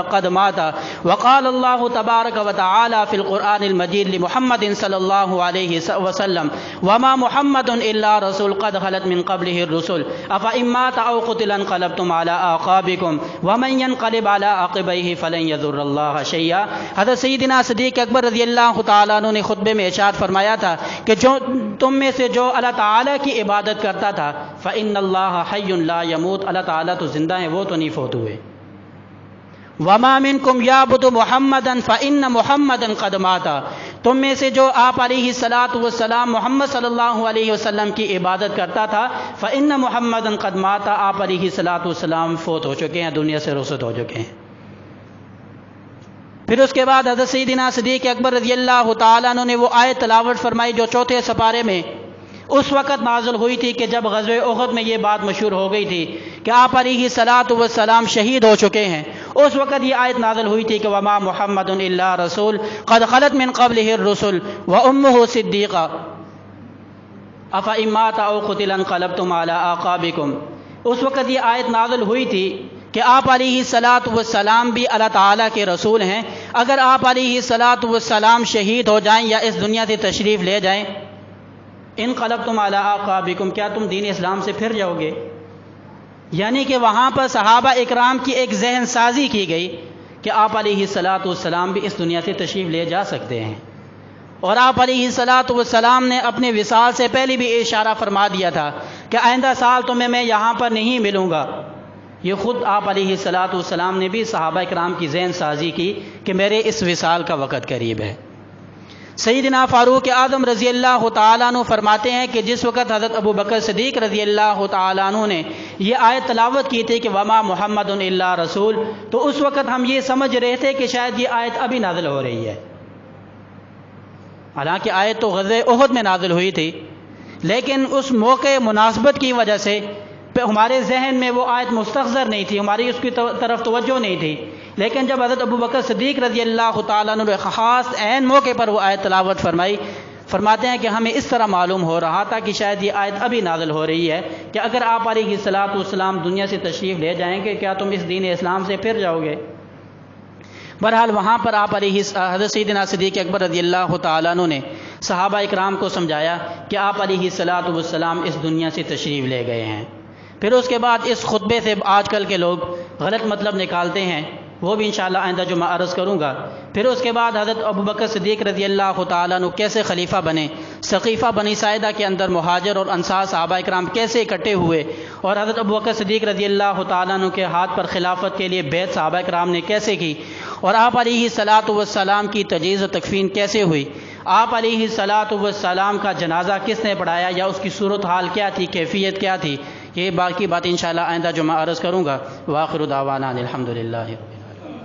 قد مات، وقال اللہ تبارک وتعالی فی القرآن المجید لمحمد صلی اللہ علیہ وسلم وما محمد الا رسول قد خلت من قبله الرسل افإن مات او قتل انقلبتم على اعقابكم ومن ينقلب على عقبيه فلن يضر الله شيئا۔ حضرت سیدنا صدیق اکبر رضی اللہ تعالیٰ عنہ نے خطبے میں ارشاد فرمایا تھا کہ جو تم میں سے جو اللہ تعالیٰ کی عبادت کرتا تھا فإن اللہ حی لا يموت، اللہ تعالیٰ تو زندہ ہیں، وہ تو نہیں فوت ہوئے۔ وما منکم یعبد محمدا فإن محمدا قد مات، تم میں سے جو آپ علیہ السلام محمد صلی اللہ علیہ وسلم کی عبادت کرتا تھا فإن محمدا قد مات، آپ علیہ السلام فوت ہو چکے ہیں، دنیا سے رخصت ہو چکے ہیں۔ پھر اس کے بعد حضرت سیدنا صدیق اکبر رضی اللہ تعالیٰ عنہ نے وہ آیت تلاوت فرمائی جو 4 سپارے میں اس وقت نازل ہوئی تھی کہ جب غزوہ احد میں یہ بات مشہور ہو گئی تھی کہ آپ علیہ السلام شہید ہو چکے ہیں، اس وقت یہ آیت نازل ہوئی تھی کہ وما محمد الا رسول قد خلت من قبله الرسل وامه صدیقہ افإن مات او قتل انقلبتم على اعقابكم۔ اس وقت یہ آیت نازل ہوئی تھی کہ آپ علیہ السلام بھی اللہ تعالیٰ کے رسول ہیں، اگر آپ علیہ السلام شہید ہو جائیں یا اس دنیا سے تشریف لے جائیں، انقلبتم علی اعقابکم، کیا تم دین اسلام سے پھر جاؤ گے؟ یعنی کہ وہاں پر صحابہ اکرام کی ایک ذہن سازی کی گئی کہ آپ علیہ السلام بھی اس دنیا سے تشریف لے جا سکتے ہیں، اور آپ علیہ السلام نے اپنے وصال سے پہلے بھی اشارہ فرما دیا تھا کہ آئندہ سال تمہیں میں یہاں پر نہیں ملوں گا۔ یہ خود آپ علیہ السلام نے بھی صحابہ اکرام کی ذہن سازی کی کہ میرے اس وصال کا وقت قریب ہے۔ سیدنا فاروق اعظم رضی اللہ تعالیٰ عنہ فرماتے ہیں کہ جس وقت حضرت ابو بکر صدیق رضی اللہ تعالیٰ عنہ نے یہ آیت تلاوت کی تھی کہ وما محمد الا رسول، تو اس وقت ہم یہ سمجھ رہے تھے کہ شاید یہ آیت ابھی نازل ہو رہی ہے، حالانکہ آیت تو غزوہ احد میں نازل ہوئی تھی، لیکن اس موقع مناسبت کی وجہ سے ہمارے ذہن میں وہ آیت مستحضر نہیں تھی، ہماری اس کی طرف توجہ نہیں تھی۔ لیکن جب حضرت ابو بکر صدیق رضی اللہ تعالیٰ عنہ نے خاص عین موقع پر وہ آیت تلاوت فرمائی، فرماتے ہیں کہ ہمیں اس طرح معلوم ہو رہا تھا کہ شاید یہ آیت ابھی نازل ہو رہی ہے کہ اگر آپ علیہ السلام دنیا سے تشریف لے جائیں گے کیا تم اس دین اسلام سے پھر جاؤ گے؟ بہرحال وہاں پر آپ علیہ حضرت سیدنا صدیق اکبر رضی اللہ تعالیٰ عنہ نے صحابہ اکرام کو سمجھایا کہ آپ علیہ السلام اس دنیا سے تشریف لے گئے ہیں۔ پھر اس کے بعد اس خطبے سے آج کل کے لوگ غلط مطلب نکالتے ہیں، وہ بھی انشاءاللہ آئندہ جمعہ عرض کروں گا۔ پھر اس کے بعد حضرت ابو بکر صدیق رضی اللہ تعالیٰ عنہ کیسے خلیفہ بنے، سقیفہ بنی ساعدہ کے اندر مہاجر اور انصار صحابہ اکرام کیسے اکٹھے ہوئے، اور حضرت ابو بکر صدیق رضی اللہ تعالیٰ عنہ کے ہاتھ پر خلافت کے لیے بیعت صحابہ اکرام نے کیسے کی، اور آپ علیہ السلام کی تجہیز و تکفین کیسے ہوئی، آپ علیہ الصلاۃ والسلام کا جنازہ کس نے پڑھایا یا اس کی صورت حال کیا تھی، کیفیت کیا تھی، یہ باقی بات انشاءاللہ آئندہ جمعہ عرض کروں گا۔ وآخر دعوانا الحمدللہ رب العالمین۔